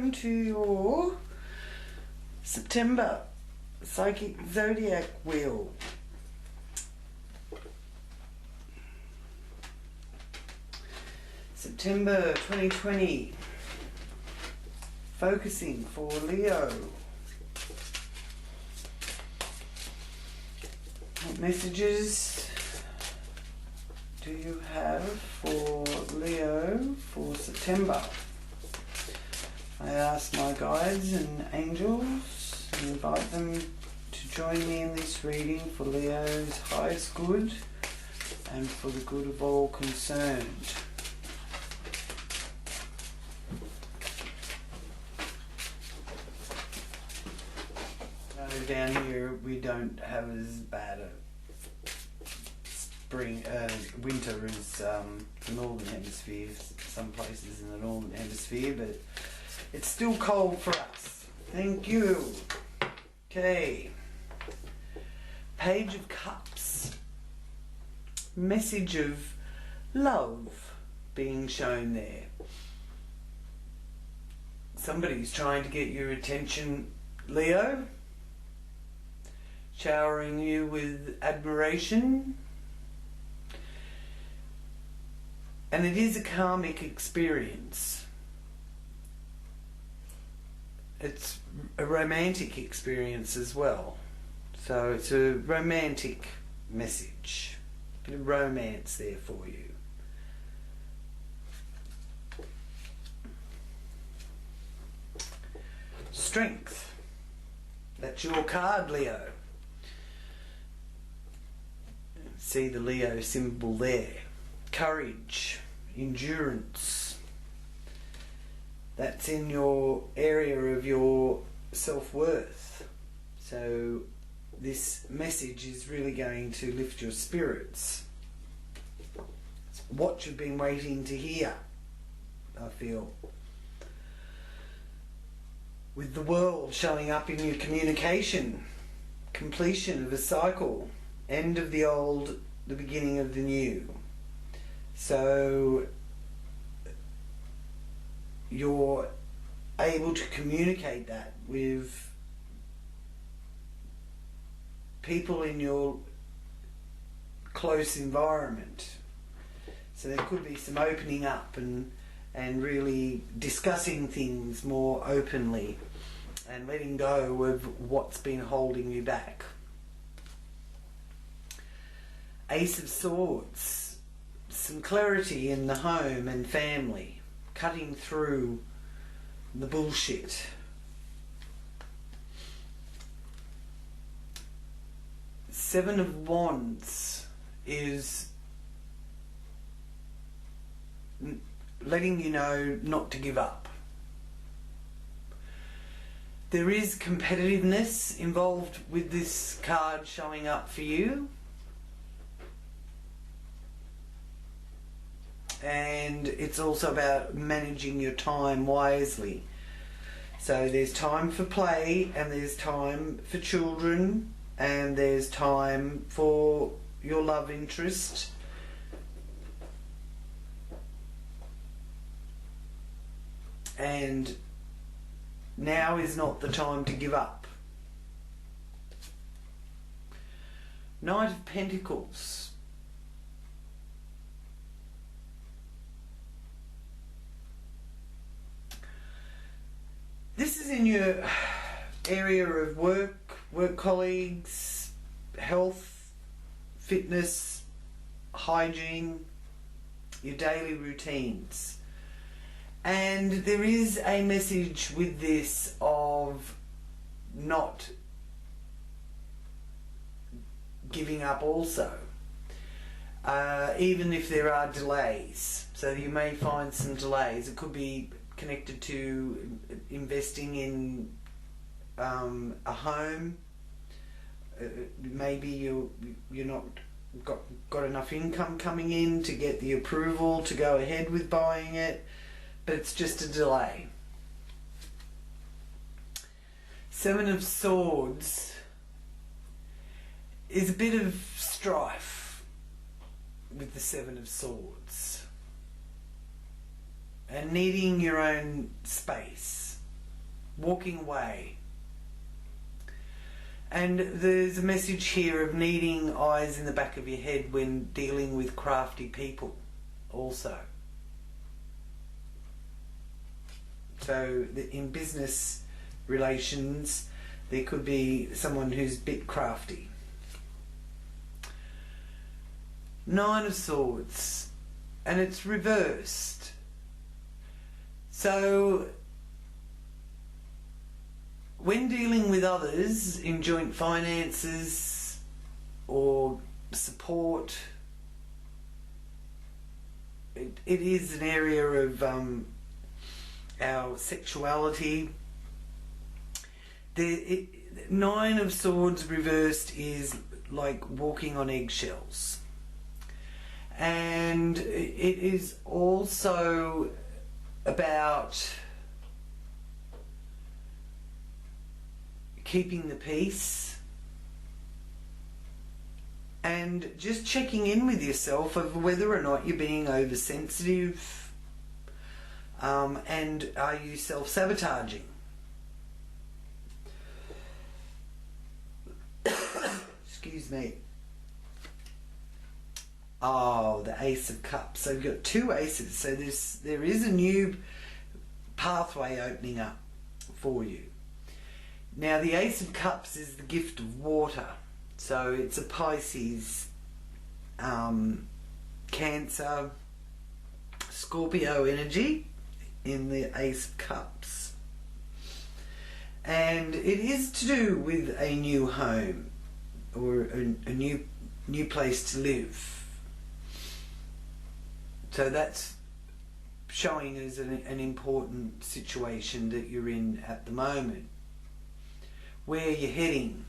welcome to your September Psychic Zodiac wheel. September 2020, focusing for Leo. What messages do you have for Leo for September? I ask my guides and angels and invite them to join me in this reading for Leo's highest good and for the good of all concerned. Down here we don't have as bad a winter as the northern hemisphere, some places in the northern hemisphere, but it's still cold for us. Thank you. Okay. Page of Cups. Message of love being shown there. Somebody's trying to get your attention, Leo. Showering you with admiration. And it is a karmic experience. It's a romantic experience as well. So it's a romantic message. A bit of romance there for you. Strength. That's your card, Leo. See the Leo symbol there. Courage, endurance. That's in your area of your self-worth. So this message is really going to lift your spirits. It's what you've been waiting to hear, I feel. With the world showing up in your communication, completion of a cycle. End of the old, the beginning of the new. So you're able to communicate that with people in your close environment. So there could be some opening up and really discussing things more openly and letting go of what's been holding you back. Ace of Swords, some clarity in the home and family, cutting through the bullshit. Seven of Wands is letting you know not to give up. There is competitiveness involved with this card showing up for you. And it's also about managing your time wisely. So there's time for play, and there's time for children, and there's time for your love interest. And now is not the time to give up. Knight of Pentacles. This is in your area of work colleagues, health, fitness, hygiene, your daily routines. And there is a message with this of not giving up also, even if there are delays. So you may find some delays. It could be connected to investing in a home. Maybe you're not got enough income coming in to get the approval to go ahead with buying it, but it's just a delay. Seven of Swords is a bit of strife with the Seven of Swords. And needing your own space. walking away. And there's a message here of needing eyes in the back of your head when dealing with crafty people also. So in business relations, there could be someone who's a bit crafty. Nine of Swords, and it's reversed. So when dealing with others in joint finances or support, it is an area of our sexuality. Nine of Swords reversed is like walking on eggshells. And it is also about keeping the peace and just checking in with yourself of whether or not you're being oversensitive, and are you self-sabotaging. Excuse me. Oh, the Ace of Cups. So we've got two aces. So there is a new pathway opening up for you. Now the Ace of Cups is the gift of water. So it's a Pisces, Cancer, Scorpio energy in the Ace of Cups. And it is to do with a new home or a new place to live. So that's showing as an important situation that you're in at the moment. Where you're heading.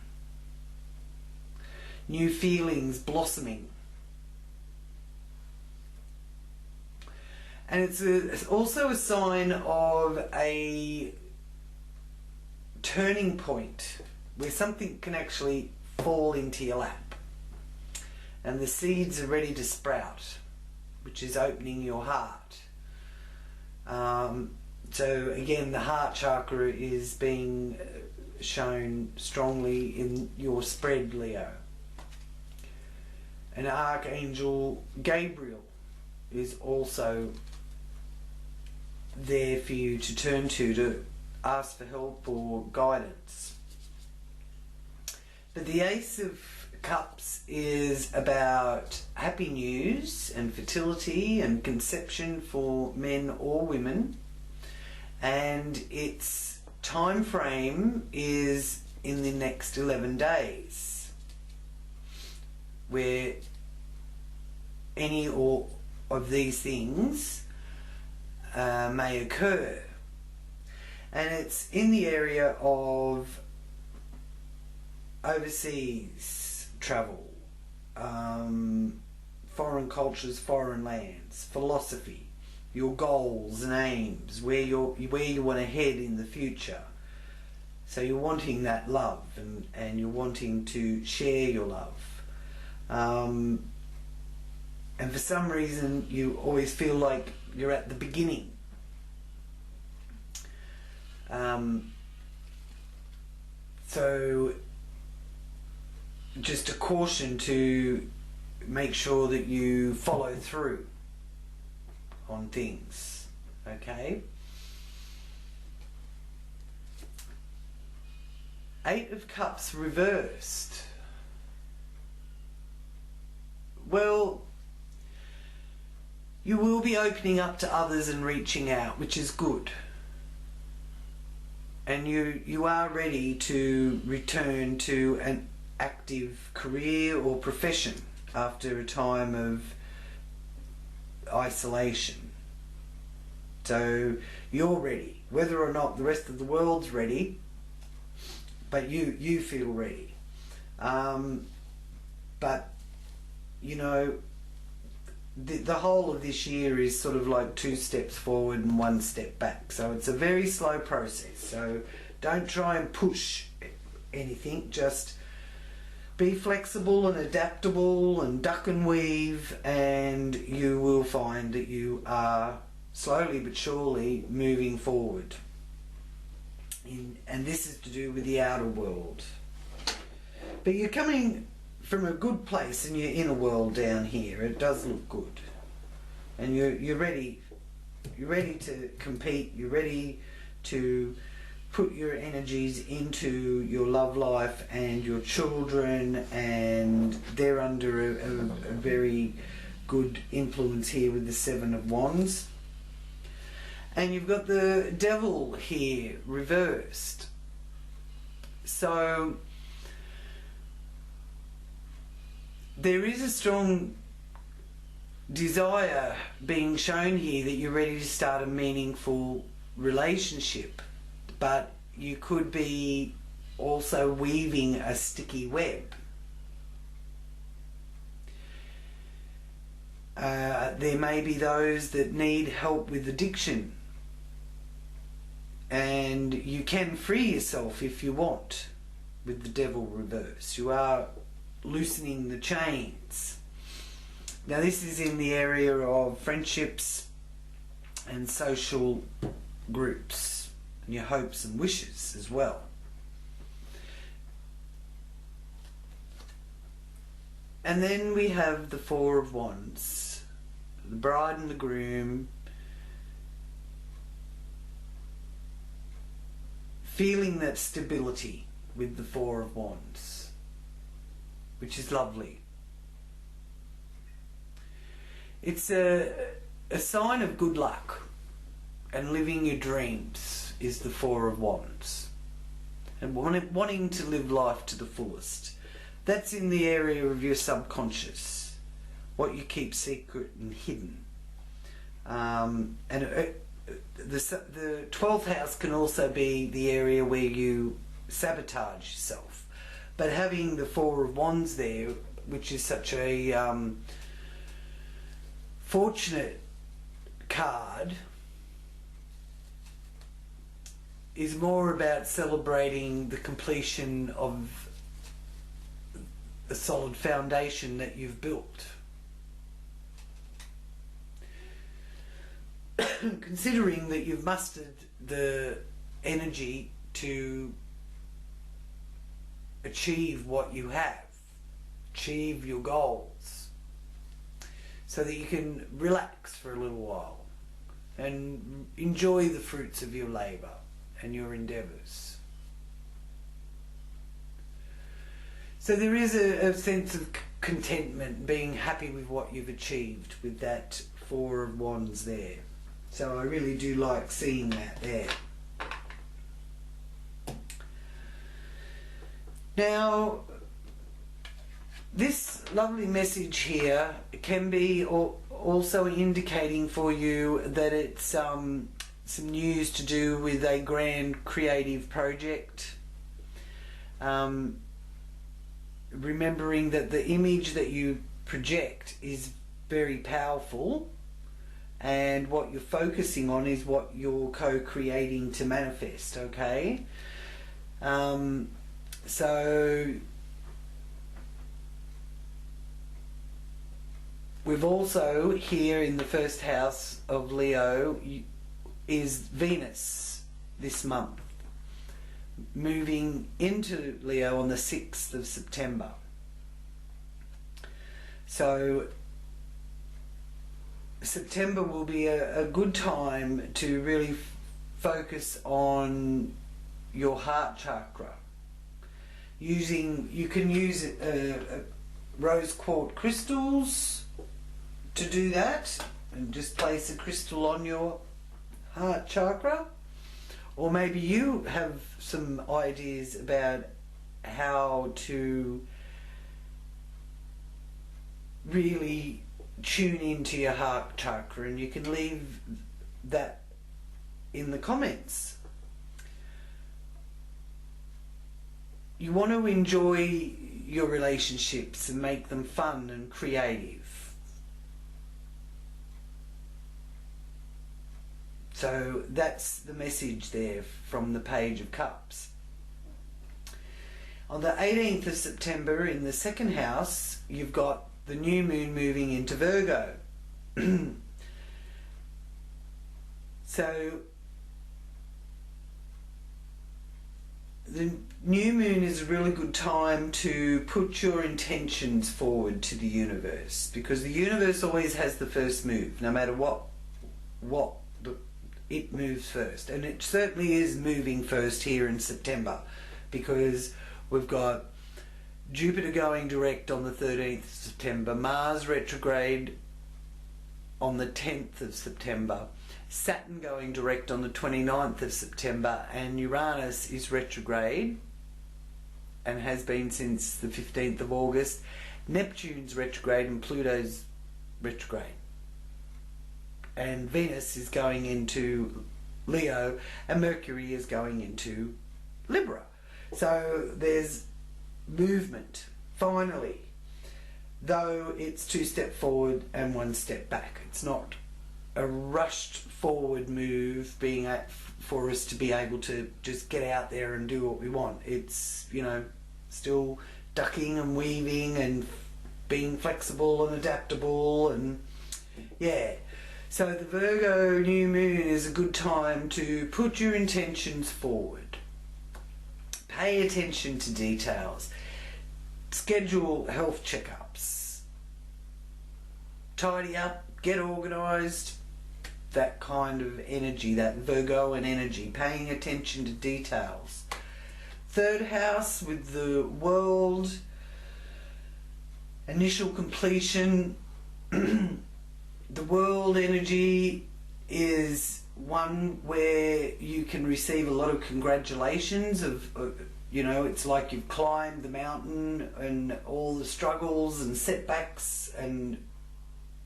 New feelings blossoming. And it's also a sign of a turning point where something can actually fall into your lap. And the seeds are ready to sprout, which is opening your heart. So again, the heart chakra is being shown strongly in your spread, Leo. And Archangel Gabriel is also there for you to turn to ask for help or guidance. But the Ace of Cups is about happy news and fertility and conception for men or women, and its time frame is in the next 11 days, where any or of these things may occur. And it's in the area of overseas travel, foreign cultures, foreign lands, philosophy, your goals and aims, where you want to head in the future. So you're wanting that love, and you're wanting to share your love. And for some reason you always feel like you're at the beginning. So just a caution to make sure that you follow through on things, okay? Eight of Cups reversed. Well, you will be opening up to others and reaching out, which is good. And you are ready to return to an active career or profession after a time of isolation. So you're ready, whether or not the rest of the world's ready, but you feel ready. But you know, the whole of this year is sort of like 2 steps forward and 1 step back. So it's a very slow process. So don't try and push anything. Just be flexible and adaptable and duck and weave, and you will find that you are slowly but surely moving forward. and this is to do with the outer world. But you're coming from a good place in your inner world down here. It does look good, and you're ready. You're ready to compete. You're ready to put your energies into your love life and your children, and they're under a very good influence here with the Seven of Wands. And you've got the Devil here reversed. So there is a strong desire being shown here that you're ready to start a meaningful relationship, but you could be also weaving a sticky web. There may be those that need help with addiction, and you can free yourself if you want with the Devil reverse. You are loosening the chains. Now this is in the area of friendships and social groups and your hopes and wishes as well. And then we have the Four of Wands, the bride and the groom, feeling that stability with the Four of Wands, which is lovely. It's a sign of good luck, and living your dreams is the Four of Wands, and wanting to live life to the fullest. That's in the area of your subconscious, what you keep secret and hidden. The 12th house can also be the area where you sabotage yourself. But having the Four of Wands there, which is such a fortunate card, is more about celebrating the completion of a solid foundation that you've built. Considering that you've mustered the energy to achieve what you have, achieve your goals, so that you can relax for a little while and enjoy the fruits of your labour and your endeavours. So there is a sense of contentment, being happy with what you've achieved with that Four of Wands there. So I really do like seeing that there. Now, this lovely message here can be also indicating for you that it's some news to do with a grand creative project. Remembering that the image that you project is very powerful, and what you're focusing on is what you're co-creating to manifest, okay? So we've also here in the first house of Leo is Venus this month, moving into Leo on the 6th of September. So September will be a good time to really focus on your heart chakra. You can use rose quartz crystals to do that, and just place a crystal on your heart chakra. Or maybe you have some ideas about how to really tune into your heart chakra, and you can leave that in the comments. You want to enjoy your relationships and make them fun and creative. So that's the message there from the Page of Cups. On the 18th of September, in the second house, you've got the new moon moving into Virgo. So the new moon is a really good time to put your intentions forward to the universe, because the universe always has the first move, no matter it moves first. And it certainly is moving first here in September, because we've got Jupiter going direct on the 13th of September, Mars retrograde on the 10th of September, Saturn going direct on the 29th of September, and Uranus is retrograde and has been since the 15th of August. Neptune's retrograde and Pluto's retrograde. And Venus is going into Leo and Mercury is going into Libra. So there's movement, finally. Though it's 2 steps forward and 1 step back. It's not a rushed forward move for us to be able to just get out there and do what we want. It's, you know, still ducking and weaving and being flexible and adaptable, and yeah. So the Virgo new moon is a good time to put your intentions forward. Pay attention to details. Schedule health checkups. Tidy up, get organised. That kind of energy, that Virgoan energy, paying attention to details. Third house with the world, initial completion. The world energy is one where you can receive a lot of congratulations you know, it's like you've climbed the mountain, and all the struggles and setbacks and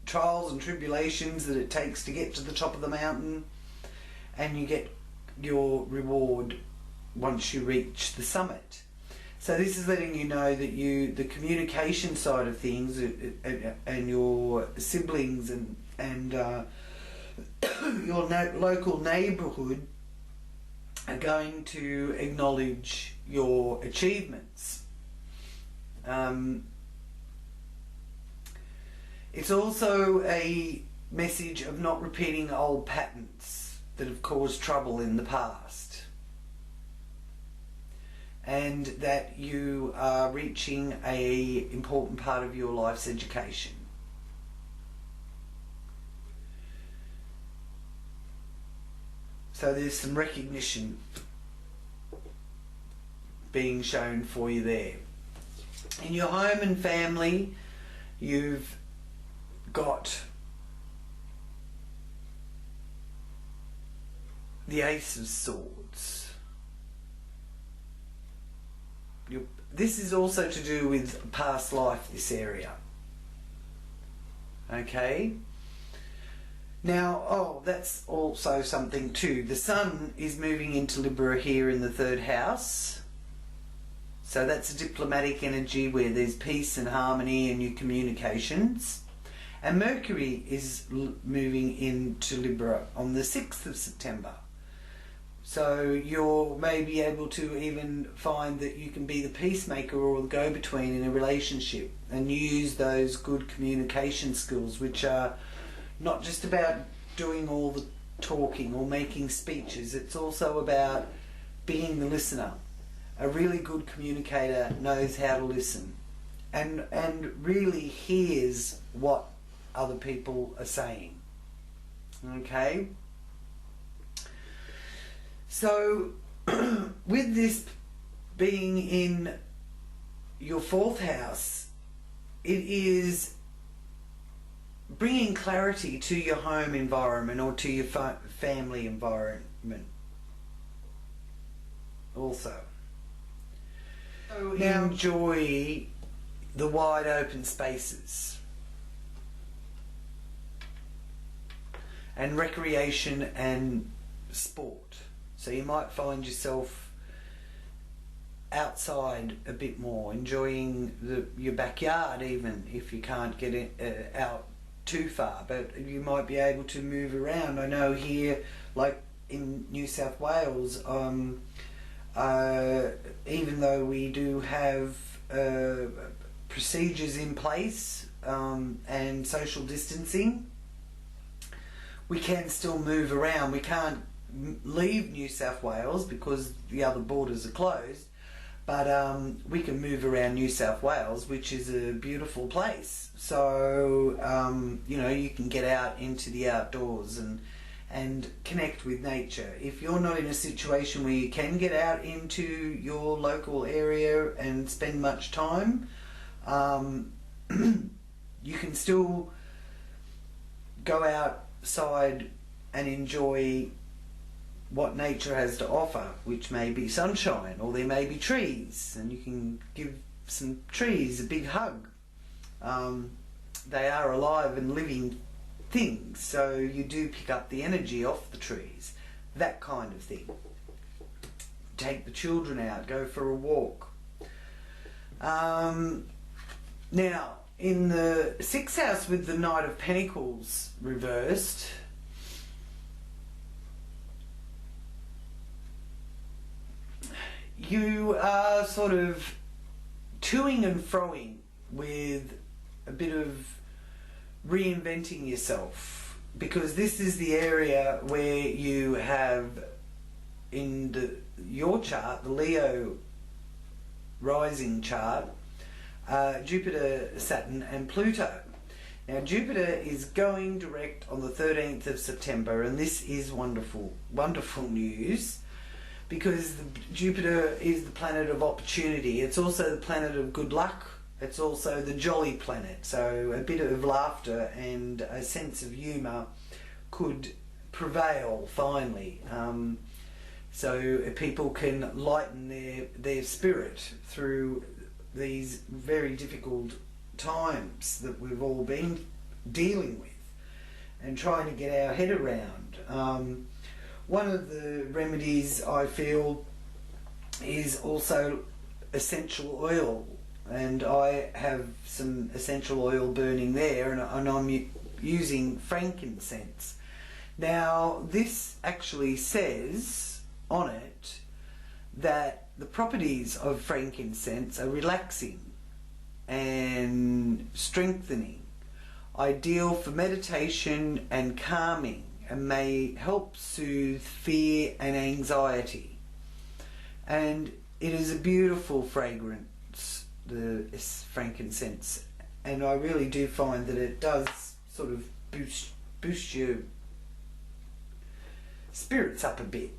trials and tribulations that it takes to get to the top of the mountain, and you get your reward once you reach the summit. So this is letting you know that the communication side of things and your siblings and your local neighbourhood are going to acknowledge your achievements. It's also a message of not repeating old patterns that have caused trouble in the past, and that you are reaching an important part of your life's education. So there's some recognition being shown for you there. In your home and family, you've got the Ace of Swords. This is also to do with past life, this area. Okay? Now, that's also something too. The Sun is moving into Libra here in the 3rd house. So that's a diplomatic energy where there's peace and harmony in your communications. And Mercury is moving into Libra on the 6th of September. So you may be able to even find that you can be the peacemaker or the go-between in a relationship, and use those good communication skills, which are not just about doing all the talking or making speeches. It's also about being the listener. A really good communicator knows how to listen and really hears what other people are saying. Okay? So, with this being in your 4th house, it is bringing clarity to your home environment or to your family environment also. So now enjoy the wide open spaces and recreation and sport. So you might find yourself outside a bit more, enjoying your backyard, even if you can't get out too far, but you might be able to move around. I know here, like in New South Wales, even though we do have procedures in place and social distancing, we can still move around. We can't leave New South Wales because the other borders are closed, but we can move around New South Wales, which is a beautiful place. So you know, you can get out into the outdoors and connect with nature. If you're not in a situation where you can get out into your local area and spend much time, you can still go outside and enjoy what nature has to offer, which may be sunshine, or there may be trees, and you can give some trees a big hug. They are alive and living things, so you do pick up the energy off the trees, that kind of thing. Take the children out, go for a walk. Now, in the 6th house with the Knight of Pentacles reversed, you are sort of toing and froing with a bit of reinventing yourself, because this is the area where you have in your chart, the Leo rising chart, Jupiter, Saturn and Pluto. Now Jupiter is going direct on the 13th of September, and this is wonderful, wonderful news, because Jupiter is the planet of opportunity. It's also the planet of good luck. It's also the jolly planet, so a bit of laughter and a sense of humour could prevail finally, so people can lighten their spirit through these very difficult times that we've all been dealing with and trying to get our head around. One of the remedies I feel is also essential oil, and I have some essential oil burning there, and I'm using frankincense. Now this actually says on it that the properties of frankincense are relaxing and strengthening, ideal for meditation and calming, and may help soothe fear and anxiety. And it is a beautiful fragrance, the frankincense, and I really do find that it does sort of boost your spirits up a bit.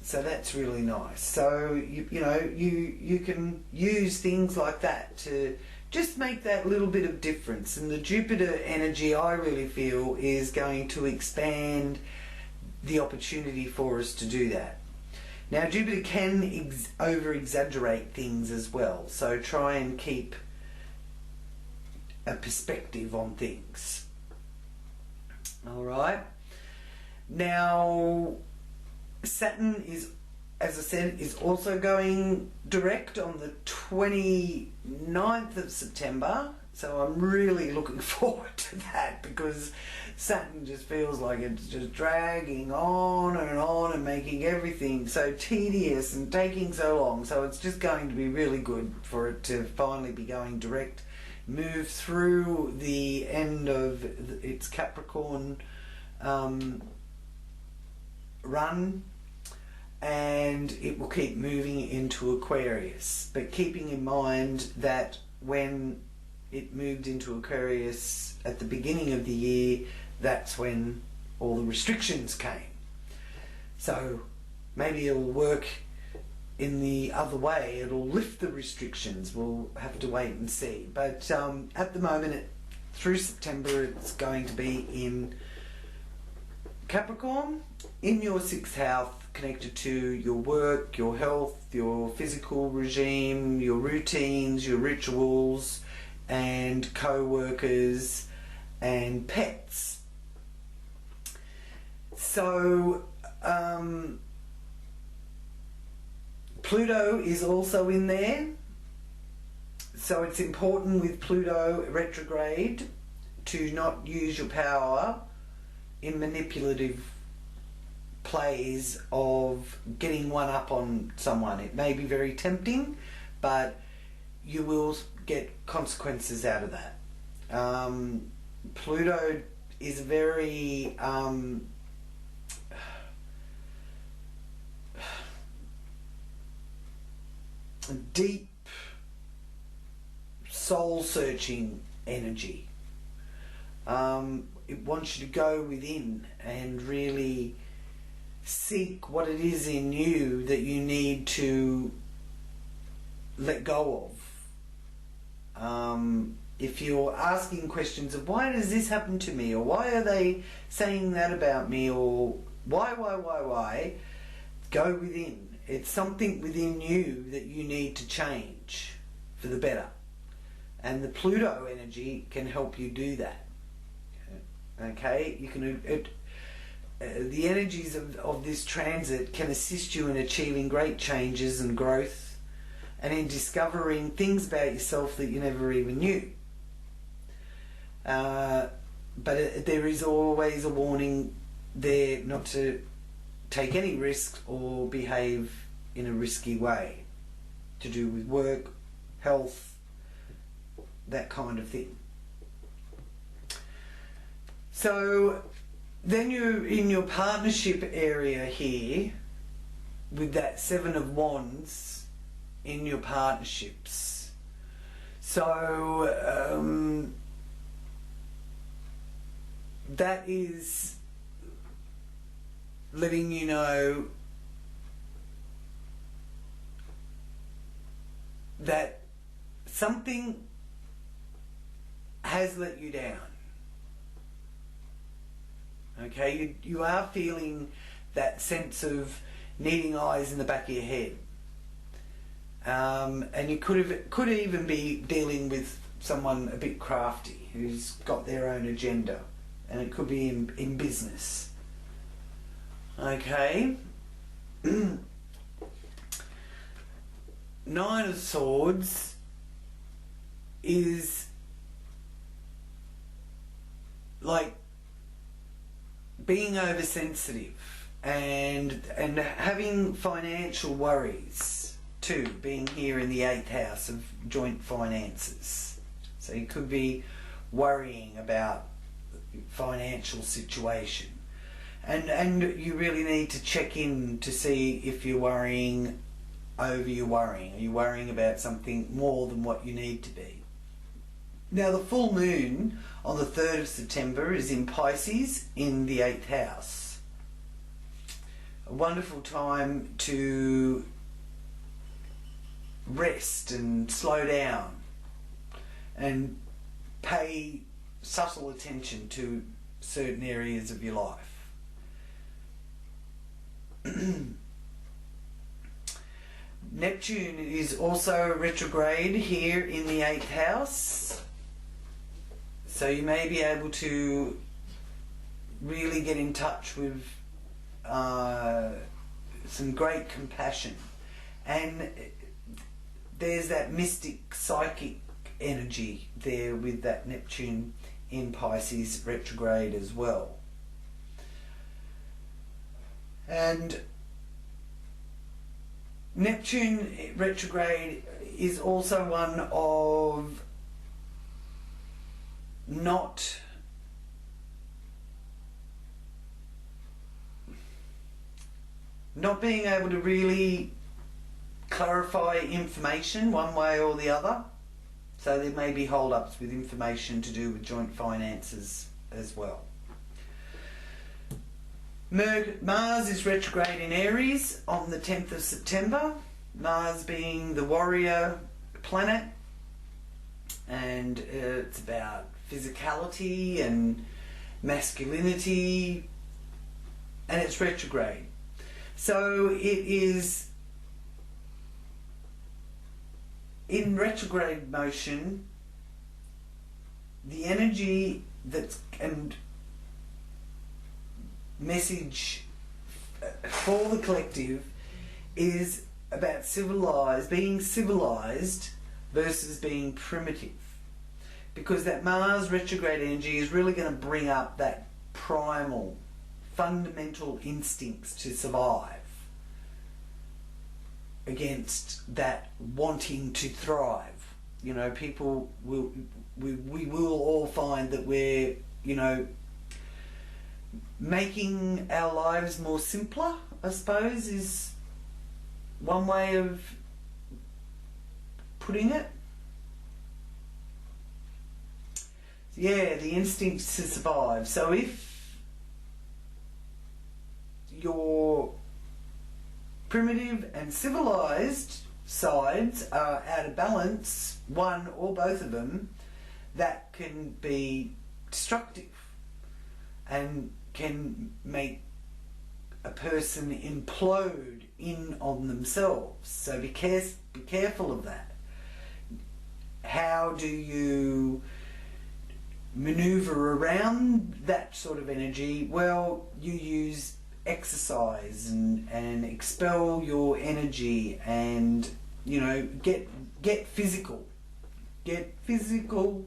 So that's really nice. So you know, you can use things like that to just make that little bit of difference. And the Jupiter energy, I really feel, is going to expand the opportunity for us to do that. Now Jupiter can over-exaggerate things as well, so try and keep a perspective on things. Alright, now Saturn is, as I said, is also going direct on the 29th of September, so I'm really looking forward to that, because Saturn just feels like it's just dragging on and making everything so tedious and taking so long. So it's just going to be really good for it to finally be going direct, move through the end of its Capricorn run, and it will keep moving into Aquarius, but keeping in mind that when it moved into Aquarius at the beginning of the year, that's when all the restrictions came. So maybe it'll work in the other way, it'll lift the restrictions. We'll have to wait and see, but at the moment, through September, it's going to be in Capricorn, in your 6th house, connected to your work, your health, your physical regime, your routines, your rituals, and co-workers and pets. So Pluto is also in there, so it's important with Pluto retrograde to not use your power in manipulative plays of getting one up on someone. It may be very tempting, but you will get consequences out of that. Pluto is very deep soul-searching energy. It wants you to go within and really seek what it is in you that you need to let go of. If you're asking questions of why does this happen to me, or why are they saying that about me, or why, go within. It's something within you that you need to change for the better. And the Pluto energy can help you do that. Okay? You can... the energies of this transit can assist you in achieving great changes and growth, and in discovering things about yourself that you never even knew. But there is always a warning there not to take any risks or behave in a risky way, to do with work, health, that kind of thing. So then you're in your partnership area here with that Seven of Wands in your partnerships. So that is letting you know that something has let you down. Okay, you are feeling that sense of needing eyes in the back of your head, and you could even be dealing with someone a bit crafty who's got their own agenda, and it could be in business. Okay. Nine of Swords is like being oversensitive and having financial worries too, being here in the 8th house of joint finances. So you could be worrying about financial situation, and you really need to check in to see if you're worrying over your worrying. Are you worrying about something more than what you need to be? Now the full moon on the 3rd of September is in Pisces in the 8th house. A wonderful time to rest and slow down and pay subtle attention to certain areas of your life. Neptune is also retrograde here in the 8th house, so you may be able to really get in touch with some great compassion, and there's that mystic psychic energy there with that Neptune in Pisces retrograde as well. And Neptune retrograde is also one of not being able to really clarify information one way or the other. So there may be hold-ups with information to do with joint finances as well. Mars is retrograde in Aries on the 10th of September. Mars being the warrior planet, and it's about physicality and masculinity, and it's retrograde. So it is in retrograde motion. The energy that's and message for the collective is about being civilized versus being primitive, because that Mars retrograde energy is really going to bring up that primal fundamental instincts to survive against that wanting to thrive. You know, people will we will all find that we're, you know, making our lives more simpler, I suppose, is one way of putting it. Yeah, the instinct to survive. So if your primitive and civilized sides are out of balance, one or both of them, that can be destructive and can make a person implode in on themselves. So be careful of that. How do you maneuver around that sort of energy? Well, you use exercise and expel your energy, and you know, get physical. Get physical.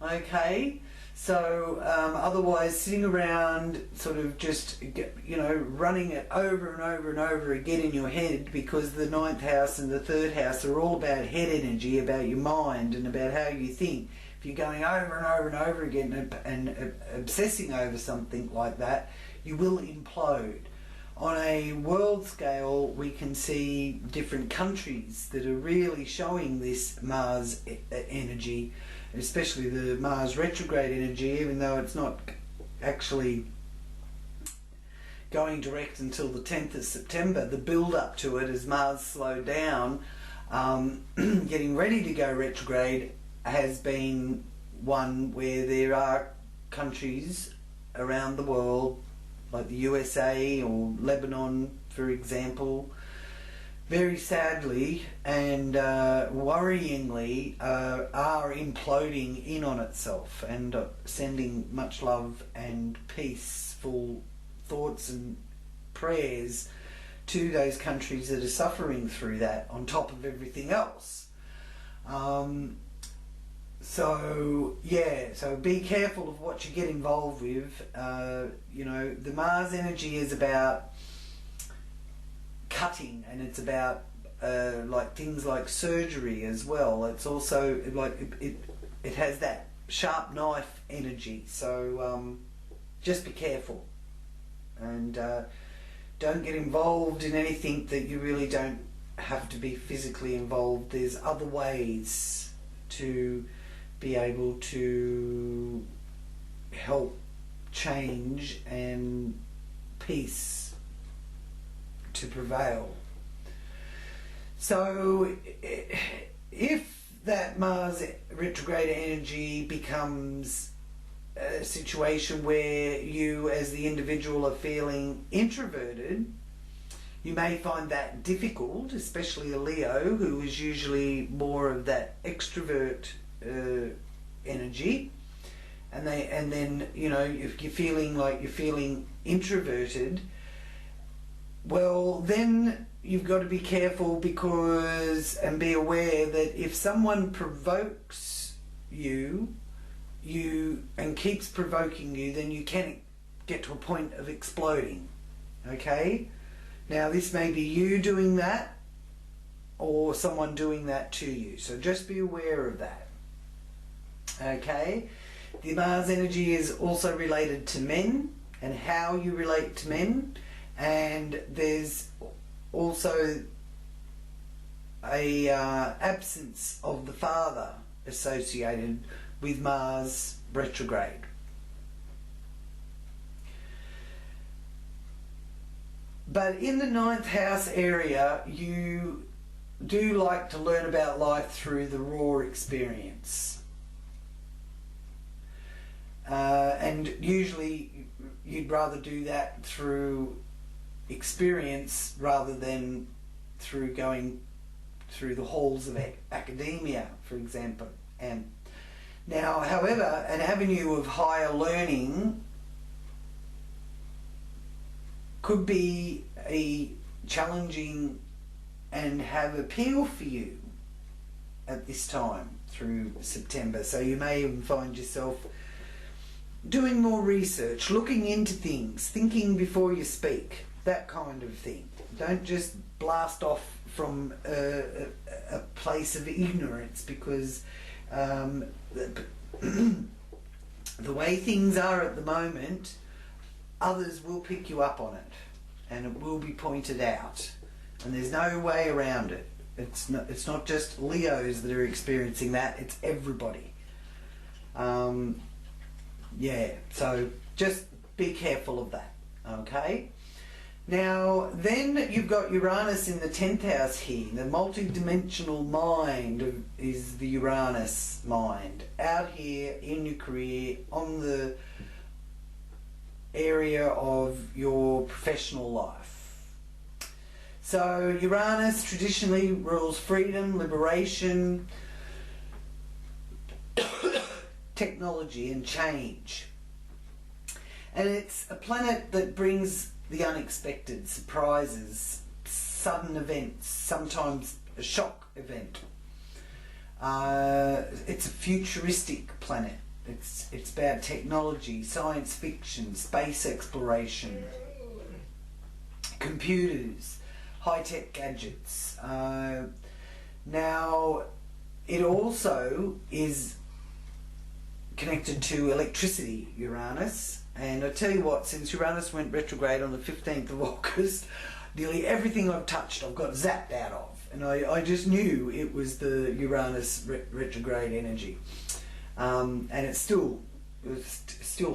Okay. So otherwise, sitting around sort of just, you know, running it over and over and over again in your head, because the 9th house and the 3rd house are all about head energy, about your mind and about how you think. If you're going over and over and over again and obsessing over something like that, you will implode. On a world scale, we can see different countries that are really showing this Mars energy, especially the Mars retrograde energy, even though it's not actually going direct until the 10th of September. The build up to it, as Mars slowed down, getting ready to go retrograde, has been one where there are countries around the world, like the USA or Lebanon, for example, very sadly and worryingly are imploding in on itself, and sending much love and peaceful thoughts and prayers to those countries that are suffering through that, on top of everything else. So yeah, so be careful of what you get involved with. You know, the Mars energy is about cutting, and it's about like things like surgery as well. It's also like it has that sharp knife energy. So just be careful, and don't get involved in anything that you really don't have to be physically involved. There's other ways to be able to help change and peace to prevail. So if that Mars retrograde energy becomes a situation where you as the individual are feeling introverted, you may find that difficult, especially a Leo, who is usually more of that extrovert energy, and then you know, if you're feeling like you're feeling introverted, well then you've got to be careful, because and be aware that if someone provokes you and keeps provoking you, then you can get to a point of exploding. Okay, now this may be you doing that or someone doing that to you, so just be aware of that. Okay, the Mars energy is also related to men and how you relate to men, and there's also a absence of the father associated with Mars retrograde. But in the 9th house area, you do like to learn about life through the raw experience. And usually you'd rather do that through experience rather than through going through the halls of academia, for example. And now, however, an avenue of higher learning could be a challenging and have appeal for you at this time through September. So you may even find yourself doing more research, looking into things, thinking before you speak, that kind of thing. Don't just blast off from a place of ignorance, because the way things are at the moment, others will pick you up on it and it will be pointed out, and there's no way around it. It's not just Leos that are experiencing that, it's everybody. Yeah, so just be careful of that, okay? Now, then you've got Uranus in the 10th house here. The multi-dimensional mind is the Uranus mind. Out here in your career, on the area of your professional life. So Uranus traditionally rules freedom, liberation, technology and change. And it's a planet that brings the unexpected, surprises, sudden events, sometimes a shock event. It's a futuristic planet. It's about technology, science fiction, space exploration, computers, high-tech gadgets. Now, it also is connected to electricity, Uranus. And I tell you what, since Uranus went retrograde on the 15th of August, nearly everything I've touched I've got zapped out of. And I just knew it was the Uranus retrograde energy. And it's still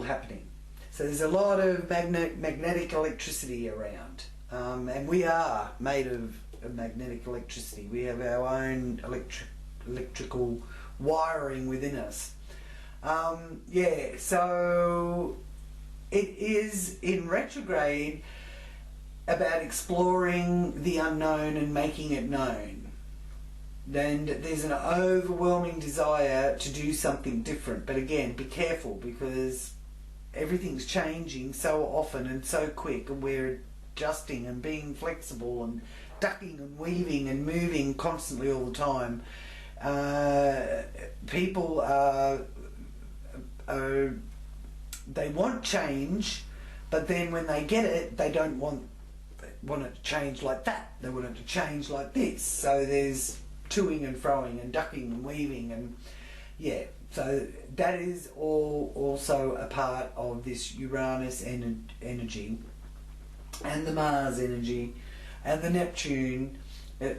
happening. So there's a lot of magnetic electricity around. And we are made of magnetic electricity. We have our own electrical wiring within us. Yeah, so it is in retrograde about exploring the unknown and making it known. And there's an overwhelming desire to do something different. But again, be careful, because everything's changing so often and so quick, and we're adjusting and being flexible and ducking and weaving and moving constantly all the time. People they want change, but then when they get it, they don't want it to change like that. They want it to change like this. So there's toing and froing and ducking and weaving, and yeah. So that is all also a part of this Uranus energy, and the Mars energy, and the Neptune.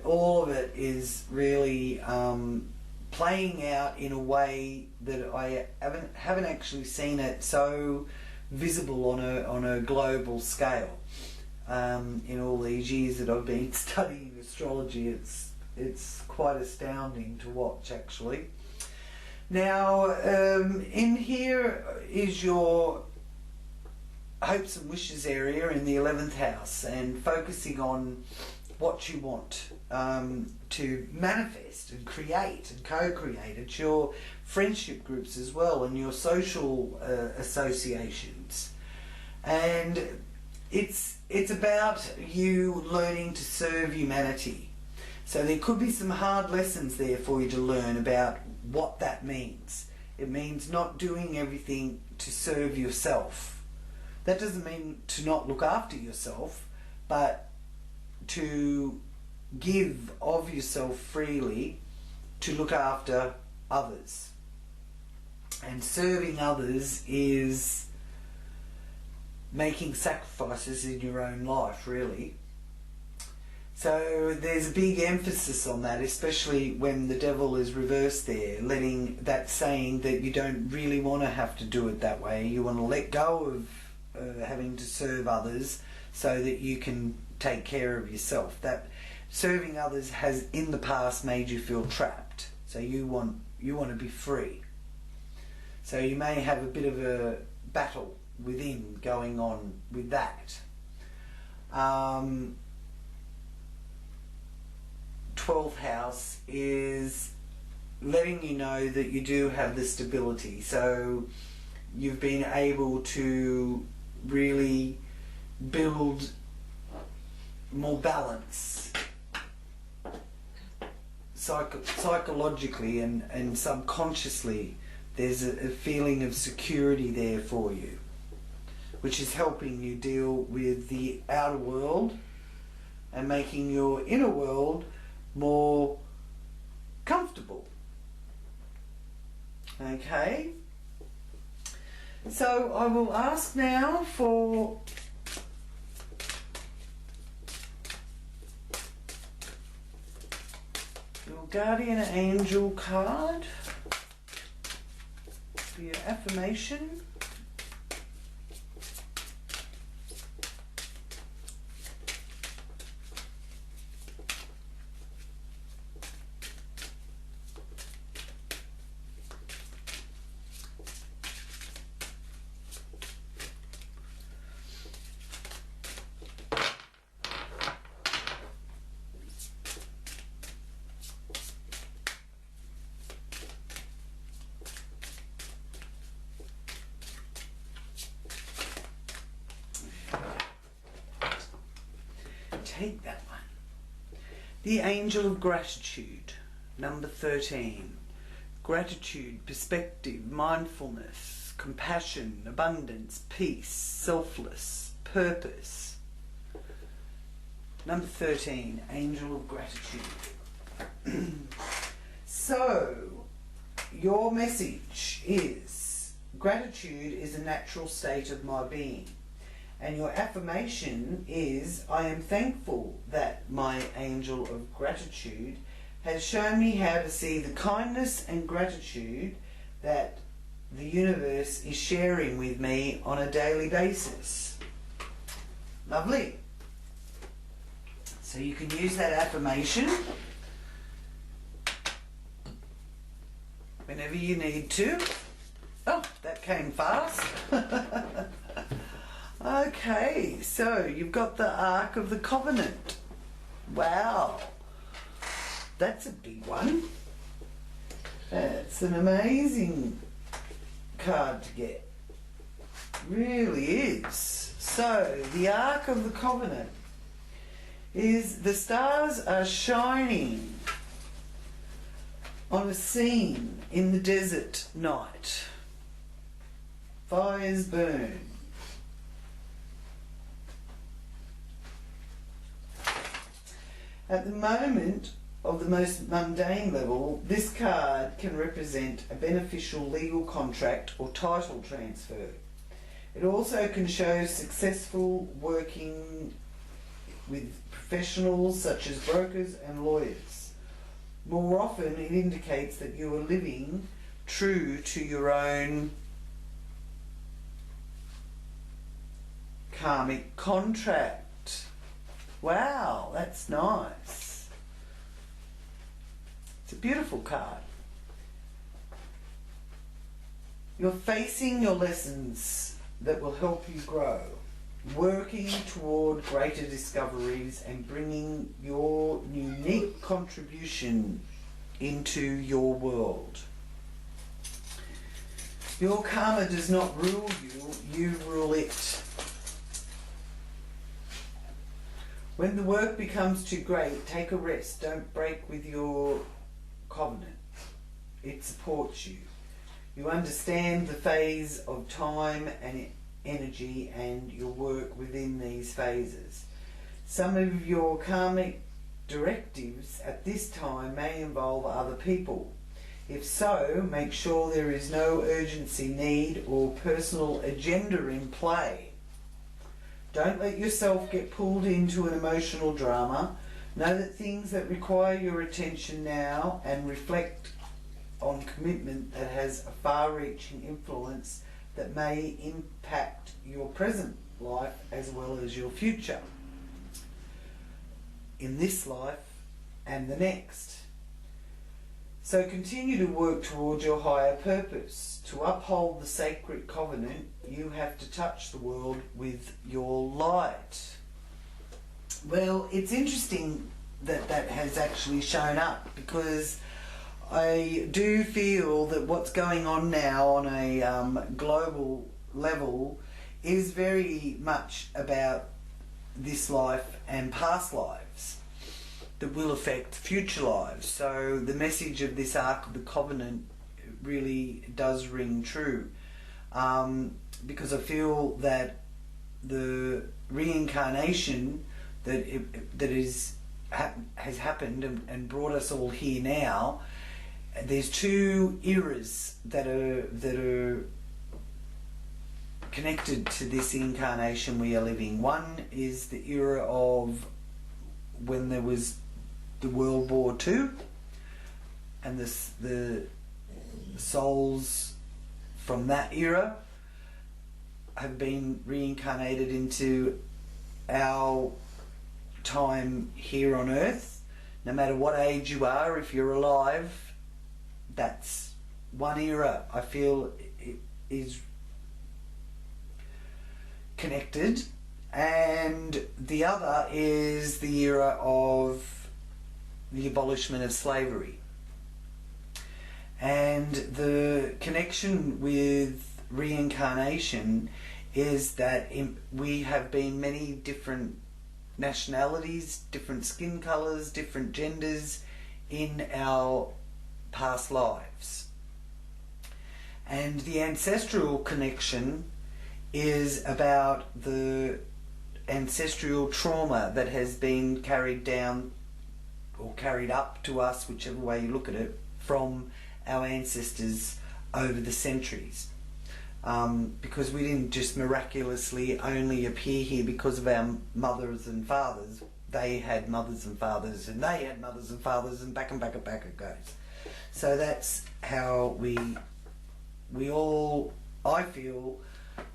All of it is really playing out in a way that I haven't actually seen it so visible on a global scale. In all these years that I've been studying astrology, it's quite astounding to watch, actually. Now, in here is your hopes and wishes area in the 11th house, and focusing on what you want to manifest and create and co-create. It's your friendship groups as well, and your social associations, and it's about you learning to serve humanity. So there could be some hard lessons there for you to learn about what that means. It means not doing everything to serve yourself. That doesn't mean to not look after yourself, but to give of yourself freely to look after others. And serving others is making sacrifices in your own life, really. So there's a big emphasis on that, especially when the devil is reversed there, letting that saying that you don't really want to have to do it that way. You want to let go of having to serve others so that you can take care of yourself. That serving others has in the past made you feel trapped. So you want to be free. So you may have a bit of a battle within going on with that. 12th house is letting you know that you do have the stability. So you've been able to really build more balance psychologically and subconsciously. There's a feeling of security there for you, which is helping you deal with the outer world and making your inner world more comfortable. Okay, so I will ask now for guardian angel card for your affirmation. Take that one. The Angel of Gratitude, number 13. Gratitude, perspective, mindfulness, compassion, abundance, peace, selfless, purpose. Number 13, Angel of Gratitude. So, your message is, gratitude is a natural state of my being. And your affirmation is, I am thankful that my angel of gratitude has shown me how to see the kindness and gratitude that the universe is sharing with me on a daily basis. Lovely. So you can use that affirmation whenever you need to. Oh, that came fast. Okay, so you've got the Ark of the Covenant. Wow, that's a big one. That's an amazing card to get. Really is. So, the Ark of the Covenant is the stars are shining on a scene in the desert night. Fires burn. At the moment of the most mundane level, this card can represent a beneficial legal contract or title transfer. It also can show successful working with professionals such as brokers and lawyers. More often, it indicates that you are living true to your own karmic contract. Wow, that's nice. It's a beautiful card. You're facing your lessons that will help you grow, working toward greater discoveries and bringing your unique contribution into your world. Your karma does not rule you, you rule it. When the work becomes too great, take a rest. Don't break with your covenant. It supports you. You understand the phase of time and energy and your work within these phases. Some of your karmic directives at this time may involve other people. If so, make sure there is no urgency, need, or personal agenda in play. Don't let yourself get pulled into an emotional drama. Know that things that require your attention now and reflect on commitment that has a far-reaching influence that may impact your present life as well as your future, in this life and the next. So continue to work towards your higher purpose. To uphold the sacred covenant, you have to touch the world with your light. Well, it's interesting that that has actually shown up, because I do feel that what's going on now on a global level is very much about this life and past lives that will affect future lives. So the message of this Ark of the Covenant really does ring true, because I feel that the reincarnation that has happened and brought us all here now, there's two eras that are connected to this incarnation we are living. One is the era of when there was the World War II, and the souls from that era have been reincarnated into our time here on Earth. No matter what age you are, if you're alive, that's one era I feel it is connected, and the other is the era of the abolishment of slavery. And the connection with reincarnation is that we have been many different nationalities, different skin colours, different genders in our past lives. And the ancestral connection is about the ancestral trauma that has been carried down or carried up to us, whichever way you look at it, from our ancestors over the centuries. Because we didn't just miraculously only appear here because of our mothers and fathers. They had mothers and fathers, and they had mothers and fathers, and back and back and back it goes. So that's how we all, I feel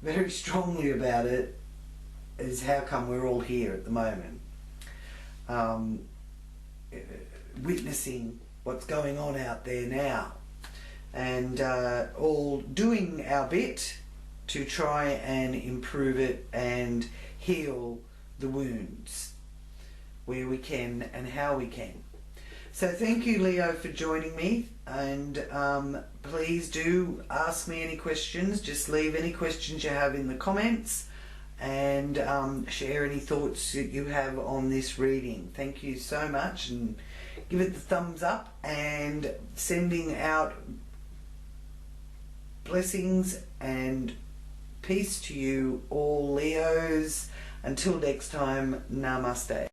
very strongly about it, is how come we're all here at the moment, witnessing what's going on out there now, and all doing our bit to try and improve it and heal the wounds where we can and how we can. So thank you, Leo, for joining me, and please do ask me any questions. Just leave any questions you have in the comments, and share any thoughts that you have on this reading. Thank you so much, and give it the thumbs up, and sending out blessings and peace to you all, Leos. Until next time, namaste.